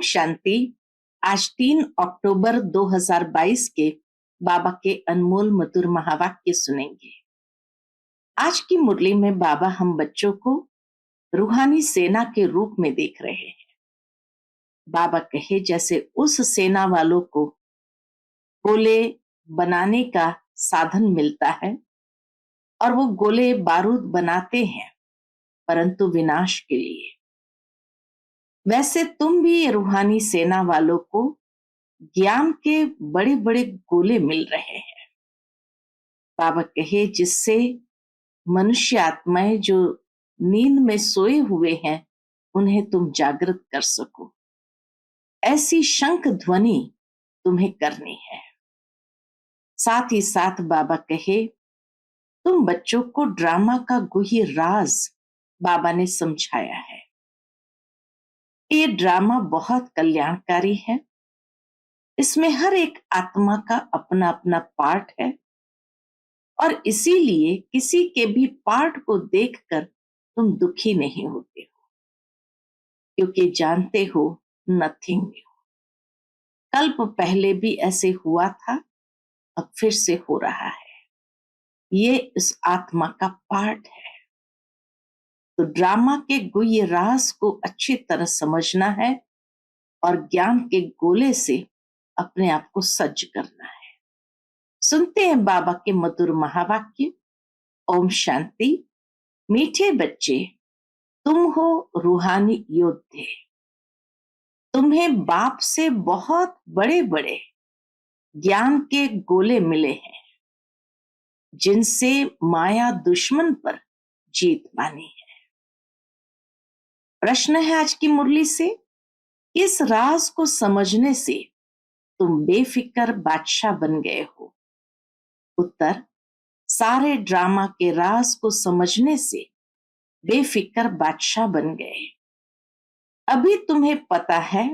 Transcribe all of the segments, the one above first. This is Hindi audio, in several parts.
शांति। आज 3 अक्टूबर 2022 के बाबा के अनमोल मधुर महावाक्य सुनेंगे। आज की मुरली में बाबा हम बच्चों को रूहानी सेना के रूप में देख रहे हैं। बाबा कहे जैसे उस सेना वालों को गोले बनाने का साधन मिलता है और वो गोले बारूद बनाते हैं परंतु विनाश के लिए, वैसे तुम भी रूहानी सेना वालों को ज्ञान के बड़े बड़े गोले मिल रहे हैं। बाबा कहे जिससे मनुष्य आत्माएं जो नींद में सोए हुए हैं उन्हें तुम जागृत कर सको, ऐसी शंख ध्वनि तुम्हें करनी है। साथ ही साथ बाबा कहे तुम बच्चों को ड्रामा का गुह्य राज बाबा ने समझाया है। ये ड्रामा बहुत कल्याणकारी है। इसमें हर एक आत्मा का अपना अपना पार्ट है और इसीलिए किसी के भी पार्ट को देखकर तुम दुखी नहीं होते हो, क्योंकि जानते हो नथिंग न्यू। कल्प पहले भी ऐसे हुआ था, अब फिर से हो रहा है। ये इस आत्मा का पार्ट है। तो ड्रामा के गुह्य राज को अच्छी तरह समझना है और ज्ञान के गोले से अपने आप को सज्ज करना है। सुनते हैं बाबा के मधुर महावाक्य। ओम शांति। मीठे बच्चे, तुम हो रूहानी योद्धे। तुम्हें बाप से बहुत बड़े बड़े ज्ञान के गोले मिले हैं जिनसे माया दुश्मन पर जीत पानी है। प्रश्न है आज की मुरली से, इस राज को समझने से तुम बेफिक्र बादशाह बन गए हो। उत्तर, सारे ड्रामा के राज को समझने से बेफिक्र बादशाह बन गए। अभी तुम्हें पता है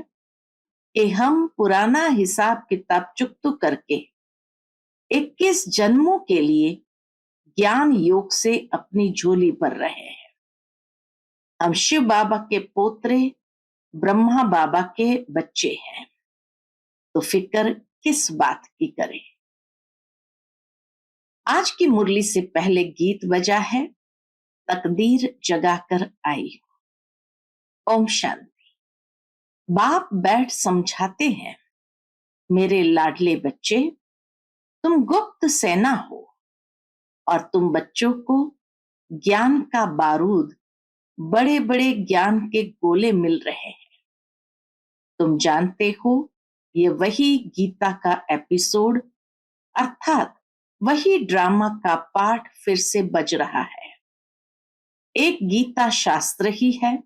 कि हम पुराना हिसाब किताब चुकता करके 21 जन्मों के लिए ज्ञान योग से अपनी झोली भर रहे हैं। हम शिव बाबा के पोत्रे, ब्रह्मा बाबा के बच्चे हैं, तो फिक्र किस बात की करें। आज की मुरली से पहले गीत बजा है, तकदीर जगाकर आई। ओम शांति। बाप बैठ समझाते हैं, मेरे लाडले बच्चे, तुम गुप्त सेना हो और तुम बच्चों को ज्ञान का बारूद, बड़े बड़े ज्ञान के गोले मिल रहे हैं। तुम जानते हो ये वही गीता का एपिसोड अर्थात वही ड्रामा का पार्ट फिर से बज रहा है। एक गीता शास्त्र ही है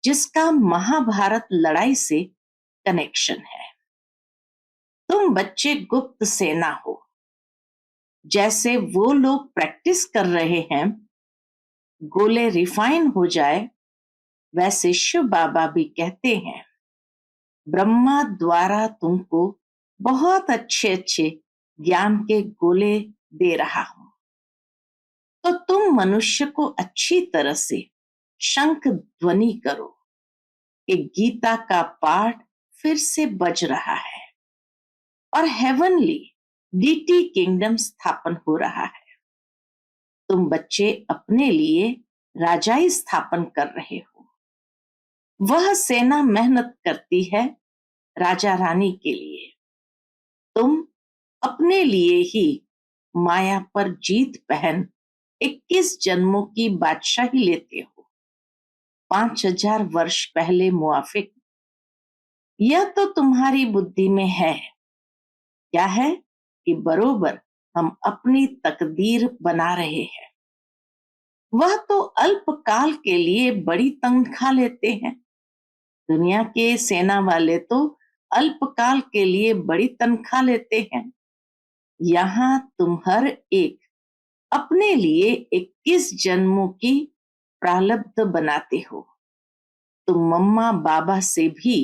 जिसका महाभारत लड़ाई से कनेक्शन है। तुम बच्चे गुप्त सेना हो। जैसे वो लोग प्रैक्टिस कर रहे हैं गोले रिफाइन हो जाए, वैसे शिव बाबा भी कहते हैं ब्रह्मा द्वारा तुमको बहुत अच्छे अच्छे ज्ञान के गोले दे रहा हूं। तो तुम मनुष्य को अच्छी तरह से शंख ध्वनि करो कि गीता का पाठ फिर से बज रहा है और हेवनली डीटी किंगडम स्थापन हो रहा है। तुम बच्चे अपने लिए राजाई स्थापन कर रहे हो। वह सेना मेहनत करती है राजा रानी के लिए। तुम अपने लिए ही माया पर जीत पहन 21 जन्मों की बादशाही लेते हो, 5000 वर्ष पहले मुआफिक। यह तो तुम्हारी बुद्धि में है। क्या है कि बरोबर हम अपनी तकदीर बना रहे हैं। वह तो अल्पकाल के लिए बड़ी तनख्वाह लेते हैं। दुनिया के सेना वाले तो अल्पकाल के लिए बड़ी तनख्वाह लेते हैं। यहां तुम हर एक अपने लिए 21 जन्मों की प्रारब्ध बनाते हो। तुम मम्मा बाबा से भी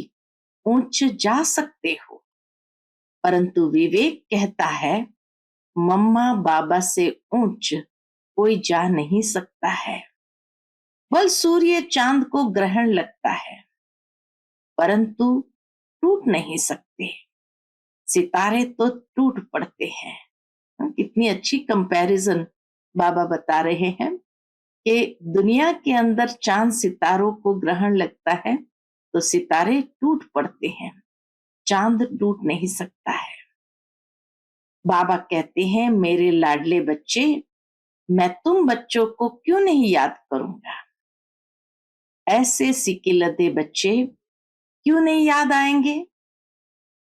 ऊंच जा सकते हो, परंतु विवेक कहता है मम्मा बाबा से ऊंच कोई जा नहीं सकता है। बल सूर्य चांद को ग्रहण लगता है, परंतु टूट नहीं सकते। सितारे तो टूट पड़ते हैं। कितनी अच्छी कंपैरिजन बाबा बता रहे हैं कि दुनिया के अंदर चांद सितारों को ग्रहण लगता है तो सितारे टूट पड़ते हैं, चांद टूट नहीं सकता है। बाबा कहते हैं, मेरे लाडले बच्चे, मैं तुम बच्चों को क्यों नहीं याद करूंगा। ऐसे सिकिलदे बच्चे क्यों नहीं याद आएंगे।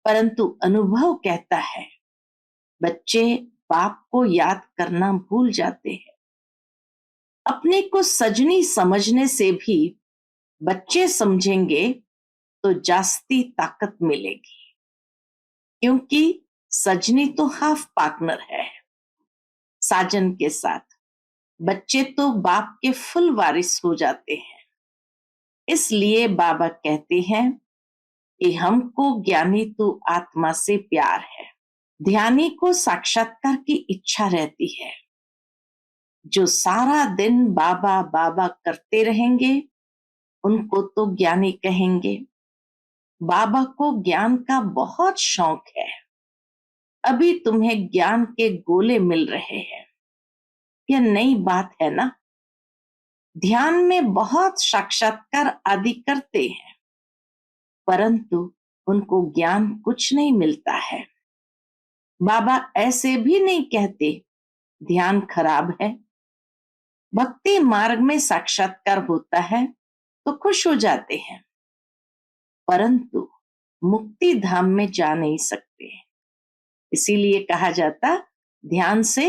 परंतु अनुभव कहता है बच्चे बाप को याद करना भूल जाते हैं। अपने को सजनी समझने से भी बच्चे समझेंगे तो जास्ती ताकत मिलेगी, क्योंकि सजनी तो हाफ पार्टनर है साजन के साथ। बच्चे तो बाप के फुल वारिस हो जाते हैं। इसलिए बाबा कहते हैं कि हमको ज्ञानी तू आत्मा से प्यार है। ध्यानी को साक्षात्कार की इच्छा रहती है। जो सारा दिन बाबा बाबा करते रहेंगे उनको तो ज्ञानी कहेंगे। बाबा को ज्ञान का बहुत शौक है। अभी तुम्हें ज्ञान के गोले मिल रहे हैं, यह नई बात है ना। ध्यान में बहुत साक्षात्कार आदि करते हैं, परंतु उनको ज्ञान कुछ नहीं मिलता है। बाबा ऐसे भी नहीं कहते ध्यान खराब है। भक्ति मार्ग में साक्षात्कार होता है तो खुश हो जाते हैं, परंतु मुक्ति धाम में जा नहीं सकते। इसीलिए कहा जाता ध्यान से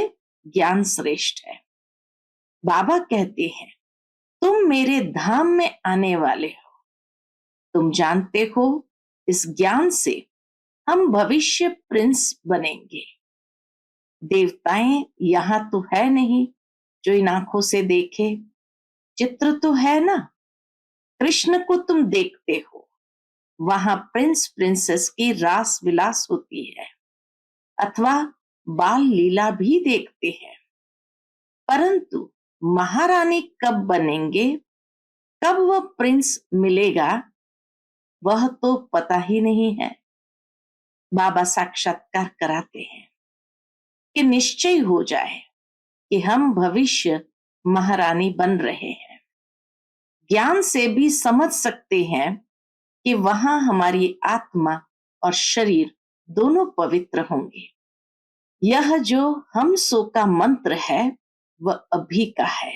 ज्ञान श्रेष्ठ है। बाबा कहते हैं, तुम मेरे धाम में आने वाले हो। तुम जानते हो इस ज्ञान से हम भविष्य प्रिंस बनेंगे। देवताएं यहां तो है नहीं जो इन आंखों से देखे। चित्र तो है ना, कृष्ण को तुम देखते हो, वहां प्रिंस प्रिंसेस की रास विलास होती है, अथवा बाल लीला भी देखते हैं। परंतु महारानी कब बनेंगे, कब वह प्रिंस मिलेगा, वह तो पता ही नहीं है। बाबा साक्षात्कार कराते हैं कि निश्चय हो जाए कि हम भविष्य महारानी बन रहे हैं। ज्ञान से भी समझ सकते हैं कि वहां हमारी आत्मा और शरीर दोनों पवित्र होंगे। यह जो हम सो का मंत्र है वह अभी का है।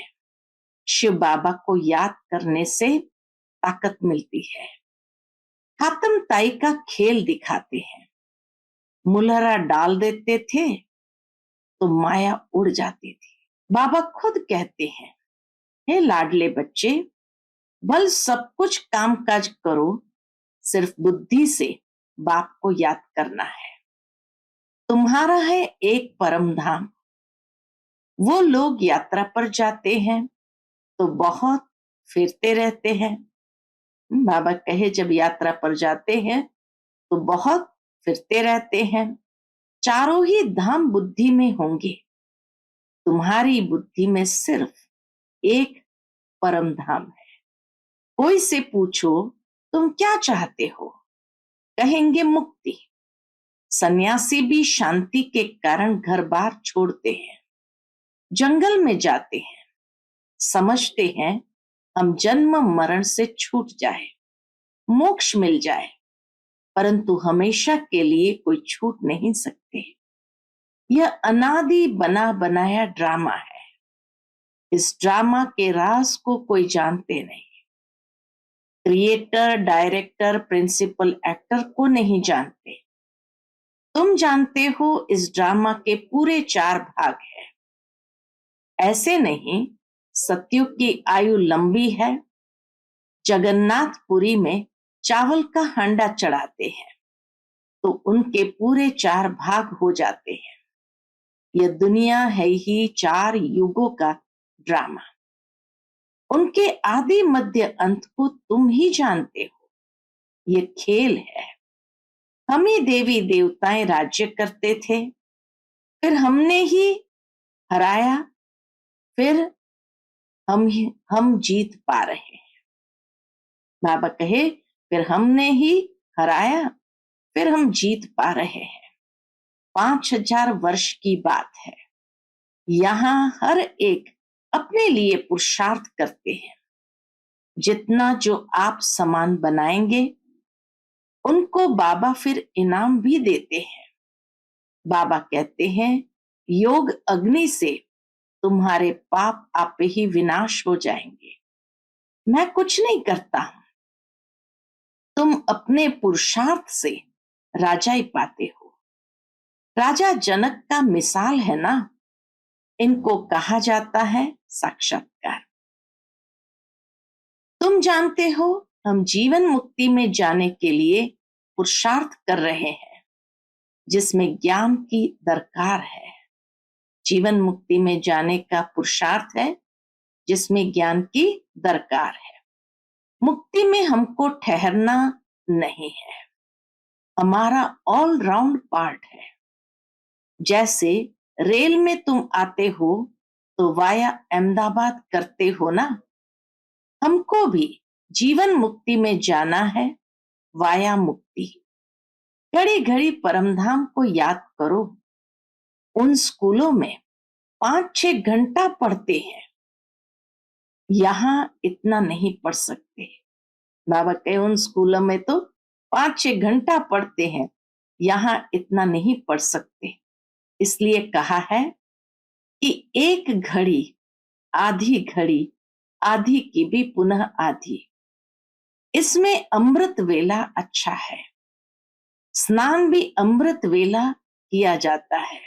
शिव बाबा को याद करने से ताकत मिलती है। हातम ताई का खेल दिखाते हैं। मुलहरा डाल देते थे तो माया उड़ जाती थी। बाबा खुद कहते हैं, हे लाडले बच्चे, बल सब कुछ काम काज करो, सिर्फ बुद्धि से बाप को याद करना है। तुम्हारा है एक परम धाम। वो लोग यात्रा पर जाते हैं तो बहुत फिरते रहते हैं। बाबा कहे जब यात्रा पर जाते हैं तो बहुत फिरते रहते हैं। चारों ही धाम बुद्धि में होंगे, तुम्हारी बुद्धि में सिर्फ एक परम धाम है। कोई से पूछो तुम क्या चाहते हो, कहेंगे मुक्ति। सन्यासी भी शांति के कारण घर बार छोड़ते हैं, जंगल में जाते हैं, समझते हैं हम जन्म मरण से छूट जाए, मोक्ष मिल जाए, परंतु हमेशा के लिए कोई छूट नहीं सकते। यह अनादि बना बनाया ड्रामा है। इस ड्रामा के राज को कोई जानते नहीं। क्रिएटर, डायरेक्टर, प्रिंसिपल एक्टर को नहीं जानते। तुम जानते हो इस ड्रामा के पूरे 4 भाग हैं। ऐसे नहीं, सत्युग की आयु लंबी है। जगन्नाथपुरी में चावल का हांडा चढ़ाते हैं तो उनके पूरे 4 भाग हो जाते हैं। यह दुनिया है ही 4 युगों का ड्रामा। उनके आदि मध्य अंत को तुम ही जानते हो। यह खेल है। हम ही देवी देवताएं राज्य करते थे, फिर हमने ही हराया, फिर हम जीत पा रहे हैं। बाबा कहे फिर हमने ही हराया, फिर हम जीत पा रहे हैं। 5000 वर्ष की बात है। यहाँ हर एक अपने लिए पुरुषार्थ करते हैं। जितना जो आप सामान बनाएंगे उनको बाबा फिर इनाम भी देते हैं। बाबा कहते हैं योग अग्नि से तुम्हारे पाप आपे ही विनाश हो जाएंगे। मैं कुछ नहीं करता हूं, तुम अपने पुरुषार्थ से राजाई पाते हो। राजा जनक का मिसाल है ना, इनको कहा जाता है साक्षात्कार। तुम जानते हो हम जीवन मुक्ति में जाने के लिए पुरुषार्थ कर रहे हैं, जिसमें ज्ञान की दरकार है। जीवन मुक्ति में जाने का पुरुषार्थ है जिसमें ज्ञान की दरकार है। मुक्ति में हमको ठहरना नहीं है, हमारा ऑल राउंड पार्ट है। जैसे रेल में तुम आते हो तो वाया अहमदाबाद करते हो ना, हमको भी जीवन मुक्ति में जाना है वाया मुक्ति। घड़ी घड़ी परमधाम को याद करो। उन स्कूलों में 5-6 घंटा पढ़ते हैं, यहाँ इतना नहीं पढ़ सकते। बाबा कहे उन स्कूलों में तो 5-6 घंटा पढ़ते हैं, यहाँ इतना नहीं पढ़ सकते। इसलिए कहा है कि एक घड़ी आधी घड़ी, आधी की भी पुनः आधी। इसमें अमृत वेला अच्छा है। स्नान भी अमृत वेला किया जाता है।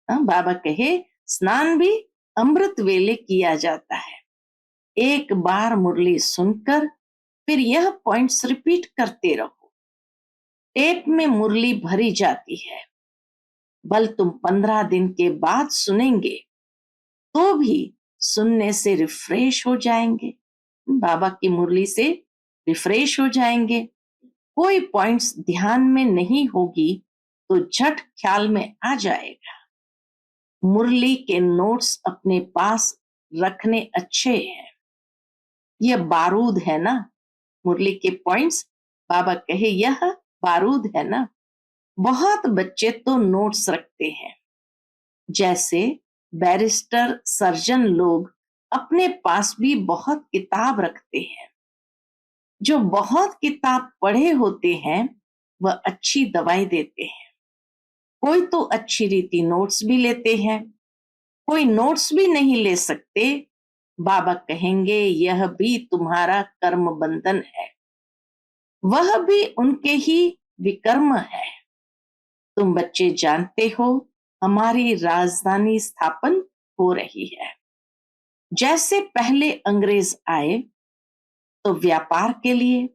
बाबा कहे स्नान भी अमृत वेले किया जाता है। एक बार मुरली सुनकर फिर यह पॉइंट्स रिपीट करते रहो। टेप में मुरली भरी जाती है, बल तुम 15 दिन के बाद सुनेंगे तो भी सुनने से रिफ्रेश हो जाएंगे। बाबा की मुरली से रिफ्रेश हो जाएंगे। कोई पॉइंट्स ध्यान में नहीं होगी तो झट ख्याल में आ जाएगा। मुरली के नोट्स अपने पास रखने अच्छे हैं। यह बारूद है ना, मुरली के पॉइंट्स। बाबा कहे यह बारूद है ना। बहुत बच्चे तो नोट्स रखते हैं, जैसे बैरिस्टर सर्जन लोग अपने पास भी बहुत किताब रखते हैं। जो बहुत किताब पढ़े होते हैं वह अच्छी दवाई देते हैं। कोई तो अच्छी रीति नोट्स भी लेते हैं, कोई नोट्स भी नहीं ले सकते। बाबा कहेंगे यह भी तुम्हारा कर्म बंधन है, वह भी उनके ही विकर्म है। तुम बच्चे जानते हो हमारी राजधानी स्थापन हो रही है। जैसे पहले अंग्रेज आए तो व्यापार के लिए,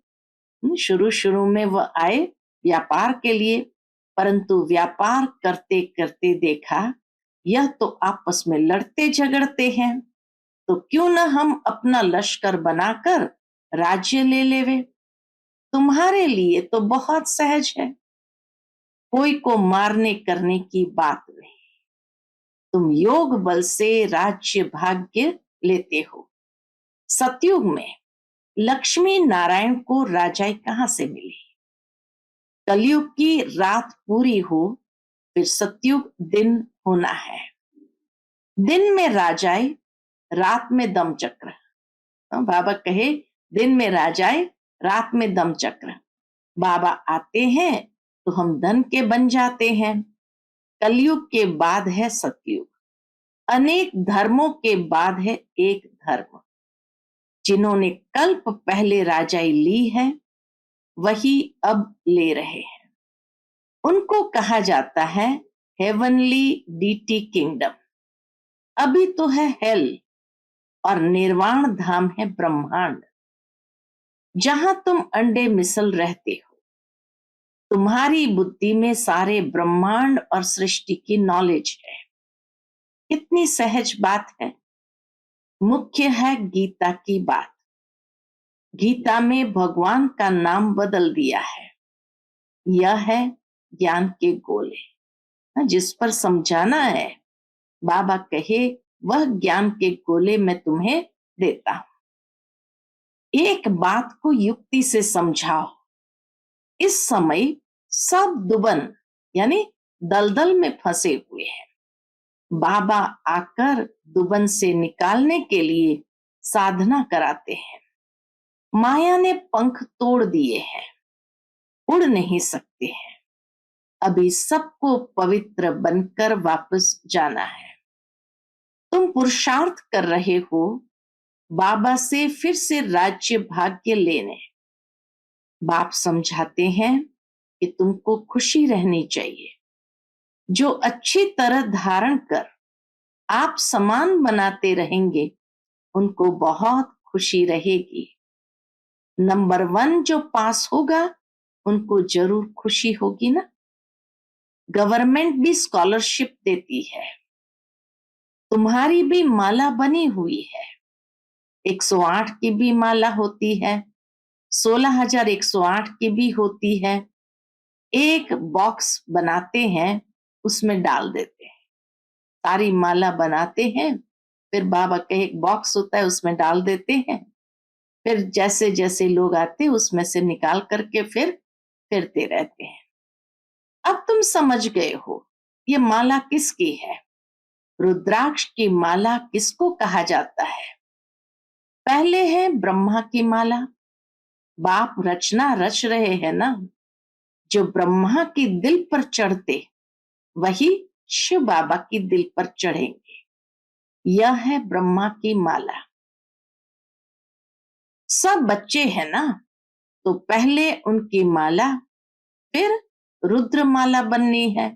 शुरू शुरू में वह आए व्यापार के लिए, परंतु व्यापार करते करते देखा यह तो आपस में लड़ते झगड़ते हैं, तो क्यों न हम अपना लश्कर बनाकर राज्य ले लेवे। तुम्हारे लिए तो बहुत सहज है, कोई को मारने करने की बात नहीं। तुम योग बल से राज्य भाग्य लेते हो। सतयुग में लक्ष्मी नारायण को राजाई कहां से मिली? कलयुग की रात पूरी हो फिर सतयुग दिन होना है। दिन में राजाई, रात में दम चक्र। बाबा कहे दिन में राजाई, रात में दम चक्र। बाबा आते हैं तो हम धन के बन जाते हैं। कलयुग के बाद है सतयुग। अनेक धर्मों के बाद है एक धर्म। जिन्होंने कल्प पहले राजाई ली है वही अब ले रहे हैं। उनको कहा जाता है हेवनली डीटी किंगडम। अभी तो है हेल और निर्वाण धाम है ब्रह्मांड, जहां तुम अंडे मिसल रहते हो। तुम्हारी बुद्धि में सारे ब्रह्मांड और सृष्टि की नॉलेज है। कितनी सहज बात है। मुख्य है गीता की बात। गीता में भगवान का नाम बदल दिया है। यह है ज्ञान के गोले, जिस पर समझाना है। बाबा कहे वह ज्ञान के गोले मैं तुम्हें देता हूं। एक बात को युक्ति से समझाओ। इस समय सब दुबन यानी दलदल में फंसे हुए हैं। बाबा आकर दुबन से निकालने के लिए साधना कराते हैं। माया ने पंख तोड़ दिए हैं, उड़ नहीं सकते हैं। अभी सबको पवित्र बनकर वापस जाना है। तुम पुरुषार्थ कर रहे हो बाबा से फिर से राज्य भाग्य लेने। बाप समझाते हैं कि तुमको खुशी रहनी चाहिए। जो अच्छी तरह धारण कर आप समान बनाते रहेंगे उनको बहुत खुशी रहेगी। नंबर 1 जो पास होगा उनको जरूर खुशी होगी ना। गवर्नमेंट भी स्कॉलरशिप देती है। तुम्हारी भी माला बनी हुई है। 108 की भी माला होती है, 16,108 की भी होती है। एक बॉक्स बनाते हैं, उसमें डाल देते हैं। सारी माला बनाते हैं, फिर बाबा का एक बॉक्स होता है उसमें डाल देते हैं। फिर जैसे जैसे लोग आते हैं उसमें से निकाल करके फिर फिरते रहते हैं। अब तुम समझ गए हो ये माला किसकी है। रुद्राक्ष की माला किसको कहा जाता है। पहले है ब्रह्मा की माला। बाप रचना रच रहे हैं ना। जो ब्रह्मा की दिल पर चढ़ते वही शिव बाबा की दिल पर चढ़ेंगे। यह है ब्रह्मा की माला। सब बच्चे हैं ना, तो पहले उनकी माला, फिर रुद्र माला बननी है,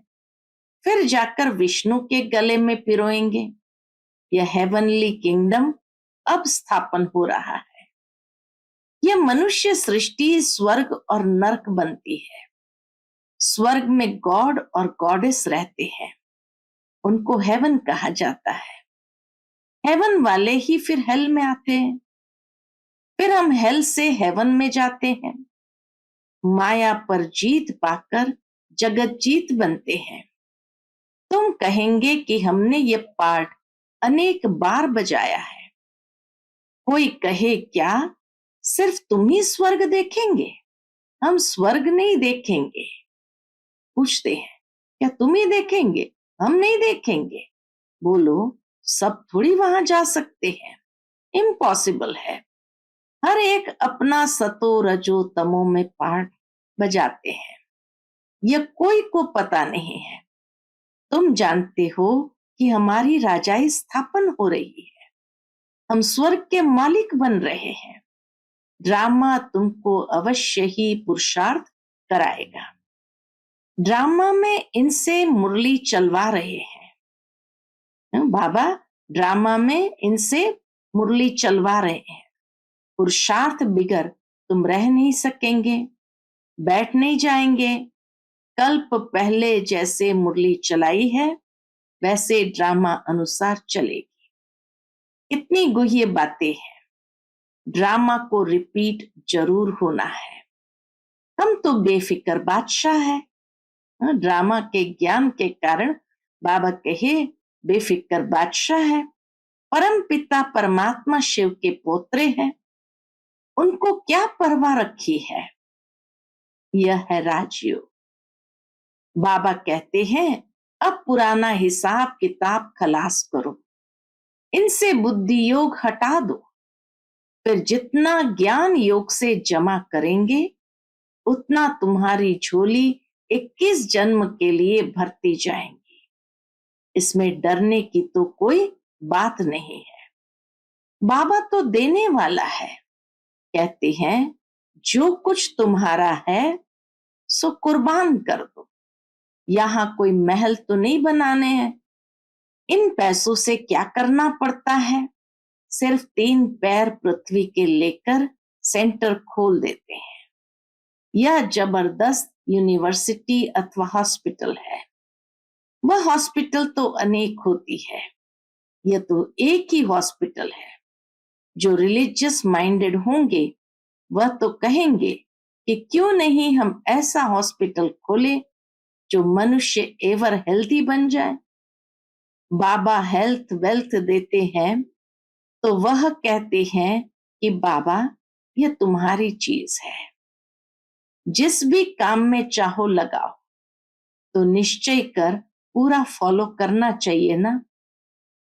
फिर जाकर विष्णु के गले में पिरोएंगे। यह हेवनली किंगडम अब स्थापन हो रहा है। यह मनुष्य सृष्टि स्वर्ग और नरक बनती है। स्वर्ग में गॉड और गॉडेस रहते हैं, उनको हेवन कहा जाता है। हेवन वाले ही फिर हेल में आते हैं, फिर हम हेल से हेवन में जाते हैं। माया पर जीत पाकर जगत जीत बनते हैं। तुम कहेंगे कि हमने ये पार्ट अनेक बार बजाया है। कोई कहे क्या सिर्फ तुम ही स्वर्ग देखेंगे, हम स्वर्ग नहीं देखेंगे। पूछते हैं क्या तुम ही देखेंगे, हम नहीं देखेंगे। बोलो सब थोड़ी वहां जा सकते हैं, इम्पॉसिबल है। हर एक अपना सतो रजो तमो में पार्ट बजाते हैं। यह कोई को पता नहीं है। तुम जानते हो कि हमारी राजाई स्थापन हो रही है, हम स्वर्ग के मालिक बन रहे हैं। ड्रामा तुमको अवश्य ही पुरुषार्थ कराएगा। ड्रामा में इनसे मुरली चलवा रहे हैं। बाबा ड्रामा में इनसे मुरली चलवा रहे हैं। पुरुषार्थ बिगर तुम रह नहीं सकेंगे, बैठ नहीं जाएंगे। कल्प पहले जैसे मुरली चलाई है वैसे ड्रामा अनुसार चलेगी। इतनी गुह्य बातें हैं, ड्रामा को रिपीट जरूर होना है। हम तो बेफिक्र बादशाह है। ड्रामा के ज्ञान के कारण बाबा कहे बेफिक्र बादशाह है। परम पिता परमात्मा शिव के पोत्रे हैं, उनको क्या परवाह रखी है। यह है राजयोग। बाबा कहते हैं अब पुराना हिसाब किताब खलास करो, इनसे बुद्धि योग हटा दो। फिर जितना ज्ञान योग से जमा करेंगे उतना तुम्हारी झोली 21 जन्म के लिए भरती जाएंगी। इसमें डरने की तो कोई बात नहीं है। बाबा तो देने वाला है। कहते हैं जो कुछ तुम्हारा है सो कुर्बान कर दो। यहां कोई महल तो नहीं बनाने हैं। इन पैसों से क्या करना पड़ता है, सिर्फ 3 पैर पृथ्वी के लेकर सेंटर खोल देते हैं। यह जबरदस्त यूनिवर्सिटी अथवा हॉस्पिटल है। वह हॉस्पिटल तो अनेक होती है, यह तो एक ही हॉस्पिटल है। जो रिलीजियस माइंडेड होंगे वह तो कहेंगे कि क्यों नहीं हम ऐसा हॉस्पिटल खोले जो मनुष्य एवर हेल्दी बन जाए। बाबा हेल्थ वेल्थ देते हैं तो वह कहते हैं कि बाबा यह तुम्हारी चीज है। जिस भी काम में चाहो लगाओ, तो निश्चय कर पूरा फॉलो करना चाहिए ना।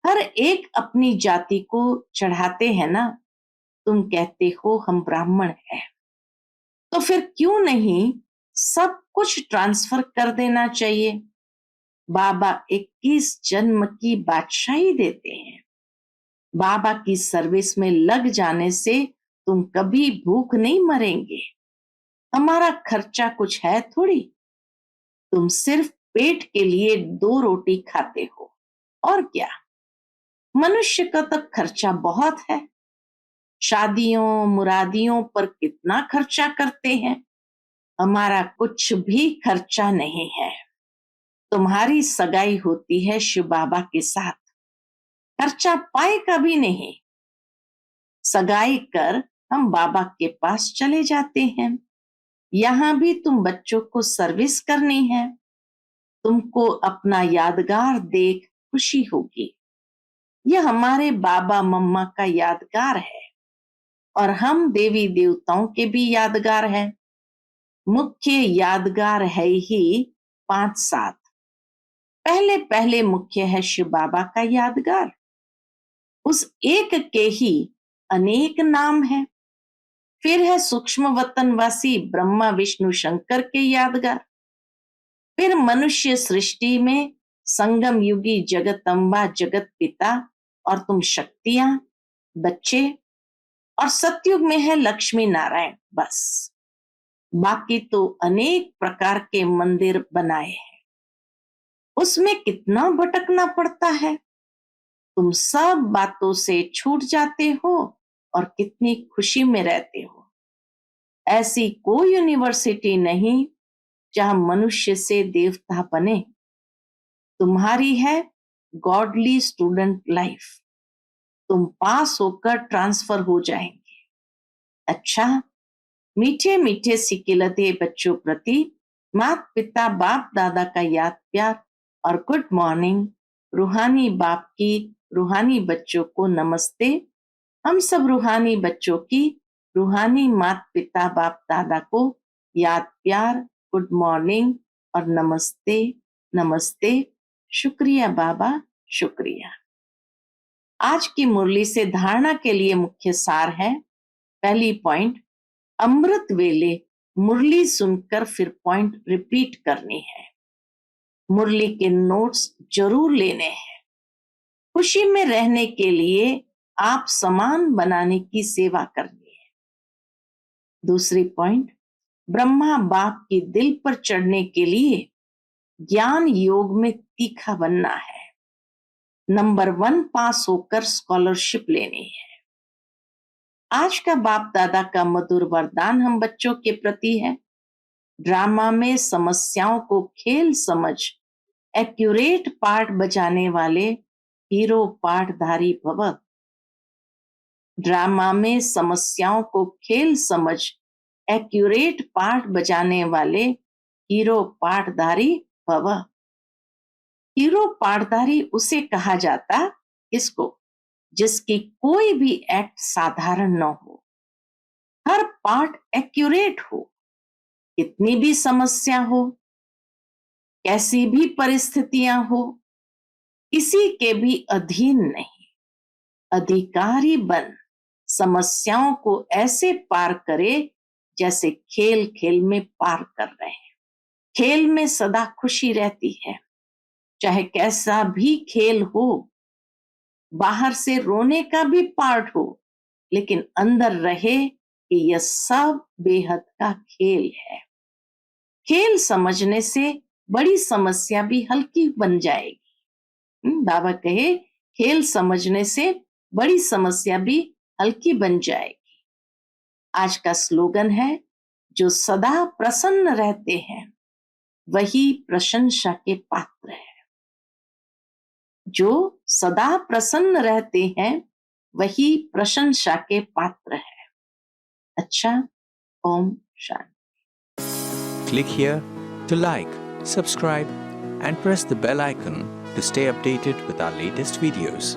हर एक अपनी जाति को चढ़ाते हैं ना। तुम कहते हो हम ब्राह्मण हैं, तो फिर क्यों नहीं सब कुछ ट्रांसफर कर देना चाहिए। बाबा 21 जन्म की बादशाही देते हैं। बाबा की सर्विस में लग जाने से तुम कभी भूख नहीं मरेंगे। हमारा खर्चा कुछ है थोड़ी। तुम सिर्फ पेट के लिए 2 रोटी खाते हो, और क्या। मनुष्य का तो खर्चा बहुत है। शादियों मुरादियों पर कितना खर्चा करते हैं। हमारा कुछ भी खर्चा नहीं है। तुम्हारी सगाई होती है शिव बाबा के साथ, खर्चा पाए कभी नहीं। सगाई कर हम बाबा के पास चले जाते हैं। यहां भी तुम बच्चों को सर्विस करनी है। तुमको अपना यादगार देख खुशी होगी। यह हमारे बाबा मम्मा का यादगार है, और हम देवी देवताओं के भी यादगार है। मुख्य यादगार है ही 5-7। पहले पहले मुख्य है शिव बाबा का यादगार। उस एक के ही अनेक नाम है। फिर है सूक्ष्म वतनवासी ब्रह्मा विष्णु शंकर के यादगार। फिर मनुष्य सृष्टि में संगम युगी जगतम्बा जगत पिता और तुम शक्तियां, बच्चे, और सतयुग में है लक्ष्मी नारायण। बस बाकी तो अनेक प्रकार के मंदिर बनाए हैं। उसमें कितना भटकना पड़ता है। तुम सब बातों से छूट जाते हो और कितनी खुशी में रहते हो। ऐसी कोई यूनिवर्सिटी नहीं जहां मनुष्य से देवता बने। तुम्हारी है गॉडली स्टूडेंट लाइफ। तुम पास होकर ट्रांसफर हो जाएंगे। अच्छा, मीठे मीठे सिकिलते बच्चों प्रति माता पिता बाप दादा का याद प्यार और गुड मॉर्निंग। रूहानी बाप की रूहानी बच्चों को नमस्ते। हम सब रूहानी बच्चों की रूहानी माता पिता बाप दादा को याद प्यार, गुड मॉर्निंग और नमस्ते नमस्ते। शुक्रिया बाबा, शुक्रिया। आज की मुरली से धारणा के लिए मुख्य सार है। पहली पॉइंट, अमृत वेले मुरली सुनकर फिर पॉइंट रिपीट करनी है। मुरली के नोट्स जरूर लेने हैं। खुशी में रहने के लिए आप समान बनाने की सेवा करनी है। दूसरी पॉइंट, ब्रह्मा बाप की दिल पर चढ़ने के लिए ज्ञान योग में तीखा बनना है। नंबर 1 पास होकर स्कॉलरशिप लेनी है। आज का बाप दादा का मधुर वरदान हम बच्चों के प्रति है। ड्रामा में समस्याओं को खेल समझ एक्यूरेट पार्ट बजाने वाले हीरो पाठधारी भव। ड्रामा में समस्याओं को खेल समझ एक्यूरेट पार्ट बजाने वाले हीरो पाठधारी भव। हीरो पाठधारी उसे कहा जाता इसको जिसकी कोई भी एक्ट साधारण न हो, हर पार्ट एक्यूरेट हो। कितनी भी समस्या हो, कैसी भी परिस्थितियां हो, किसी के भी अधीन नहीं, अधिकारी बन समस्याओं को ऐसे पार करे जैसे खेल खेल में पार कर रहे हैं। खेल में सदा खुशी रहती है, चाहे कैसा भी खेल हो। बाहर से रोने का भी पार्ट हो, लेकिन अंदर रहे कि यह सब बेहद का खेल है। खेल समझने से बड़ी समस्या भी हल्की बन जाएगी। बाबा कहे खेल समझने से बड़ी समस्या भी हल्की बन जाएगी। आज का स्लोगन है, जो सदा प्रसन्न रहते हैं वही प्रशंसा के पात्र है। जो सदा प्रसन्न रहते हैं वही प्रशंसा के पात्र है। अच्छा, Om Shanti. Click here to like, subscribe and press the bell icon to stay updated with our latest videos.